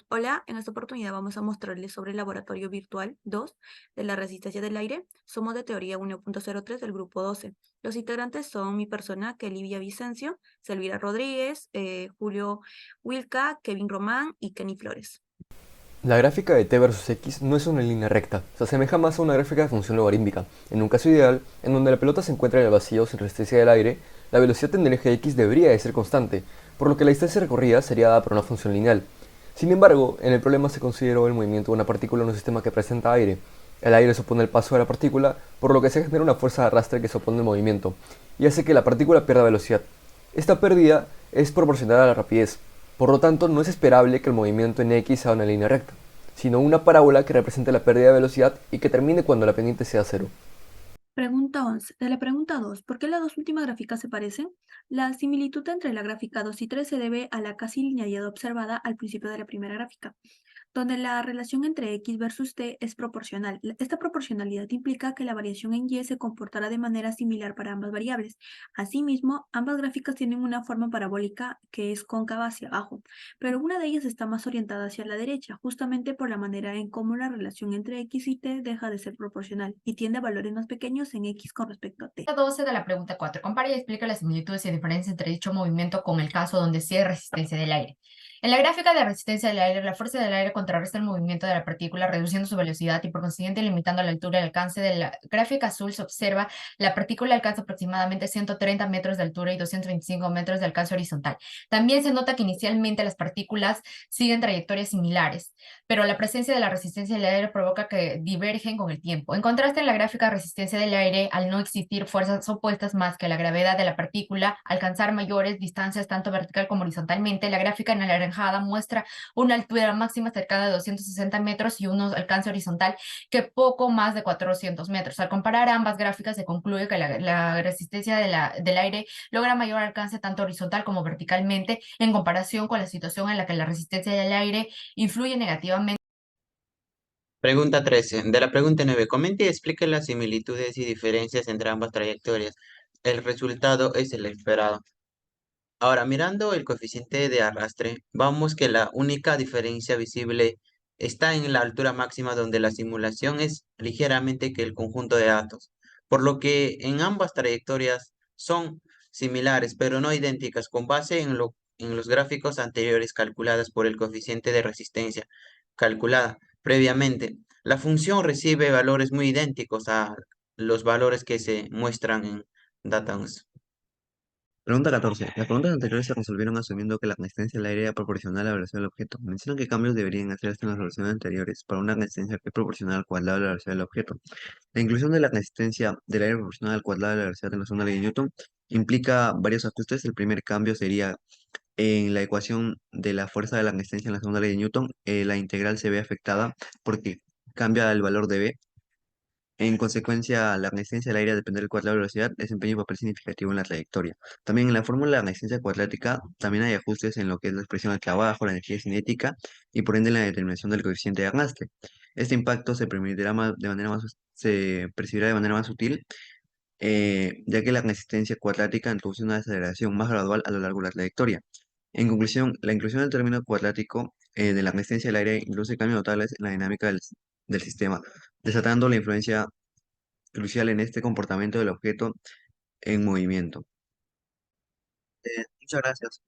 Hola, en esta oportunidad vamos a mostrarles sobre el laboratorio virtual 2 de la resistencia del aire. Somos de teoría 1.03 del grupo 12. Los integrantes son mi persona, Kelly Villavicencio, Selvira Rodríguez, Julio Wilca, Kevin Román y Kenny Flores. La gráfica de t versus x no es una línea recta, se asemeja más a una gráfica de función logarítmica. En un caso ideal, en donde la pelota se encuentra en el vacío sin resistencia del aire, la velocidad en el eje x debería de ser constante, por lo que la distancia recorrida sería dada por una función lineal. Sin embargo, en el problema se consideró el movimiento de una partícula en un sistema que presenta aire. El aire se opone al paso de la partícula, por lo que se genera una fuerza de arrastre que se opone al movimiento, y hace que la partícula pierda velocidad. Esta pérdida es proporcional a la rapidez, por lo tanto no es esperable que el movimiento en x sea una línea recta, sino una parábola que represente la pérdida de velocidad y que termine cuando la pendiente sea cero. Pregunta 11. De la pregunta 2, ¿por qué las dos últimas gráficas se parecen? La similitud entre la gráfica 2 y 3 se debe a la casi linealidad observada al principio de la primera gráfica, donde la relación entre x versus t es proporcional. Esta proporcionalidad implica que la variación en y se comportará de manera similar para ambas variables. Asimismo, ambas gráficas tienen una forma parabólica que es cóncava hacia abajo, pero una de ellas está más orientada hacia la derecha, justamente por la manera en cómo la relación entre x y t deja de ser proporcional y tiende a valores más pequeños en x con respecto a t. 12 de la pregunta 4. Compara y explica las similitudes y diferencias entre dicho movimiento con el caso donde sí hay resistencia del aire. En la gráfica de resistencia del aire, la fuerza del aire contrarresta el movimiento de la partícula, reduciendo su velocidad y por consiguiente limitando la altura y el alcance. De la gráfica azul se observa la partícula alcanza aproximadamente 130 metros de altura y 225 metros de alcance horizontal. También se nota que inicialmente las partículas siguen trayectorias similares, pero la presencia de la resistencia del aire provoca que divergen con el tiempo. En contraste, en la gráfica de resistencia del aire, al no existir fuerzas opuestas más que la gravedad de la partícula, alcanzar mayores distancias tanto vertical como horizontalmente, la gráfica anaranjada muestra una altura máxima cercana de 260 metros y un alcance horizontal que poco más de 400 metros. Al comparar ambas gráficas, se concluye que la resistencia del aire logra mayor alcance tanto horizontal como verticalmente en comparación con la situación en la que la resistencia del aire influye negativamente. Pregunta 13. De la pregunta 9, comente y explique las similitudes y diferencias entre ambas trayectorias. El resultado es el esperado. Ahora, mirando el coeficiente de arrastre, vamos que la única diferencia visible está en la altura máxima donde la simulación es ligeramente que el conjunto de datos, por lo que en ambas trayectorias son similares, pero no idénticas, con base en los gráficos anteriores calculadas por el coeficiente de resistencia calculada previamente. La función recibe valores muy idénticos a los valores que se muestran en DataONS. Pregunta 14. Las preguntas anteriores se resolvieron asumiendo que la resistencia al aire era proporcional a la velocidad del objeto. Mencionan qué cambios deberían hacerse en las relaciones anteriores para una resistencia que es proporcional al cuadrado de la velocidad del objeto. La inclusión de la resistencia del aire proporcional al cuadrado de la velocidad de la segunda ley de Newton implica varios ajustes. El primer cambio sería en la ecuación de la fuerza de la resistencia en la segunda ley de Newton. La integral se ve afectada porque cambia el valor de B. En consecuencia, la resistencia del aire, depende del cuadrado de velocidad, desempeña un papel significativo en la trayectoria. También en la fórmula de la resistencia cuadrática, también hay ajustes en lo que es la expresión al trabajo, la energía cinética y por ende en la determinación del coeficiente de arrastre. Este impacto se percibirá de manera más sutil, ya que la resistencia cuadrática introduce una desaceleración más gradual a lo largo de la trayectoria. En conclusión, la inclusión del término cuadrático de la resistencia del aire introduce cambios notables en la dinámica del sistema, desatando la influencia crucial en este comportamiento del objeto en movimiento. Muchas gracias.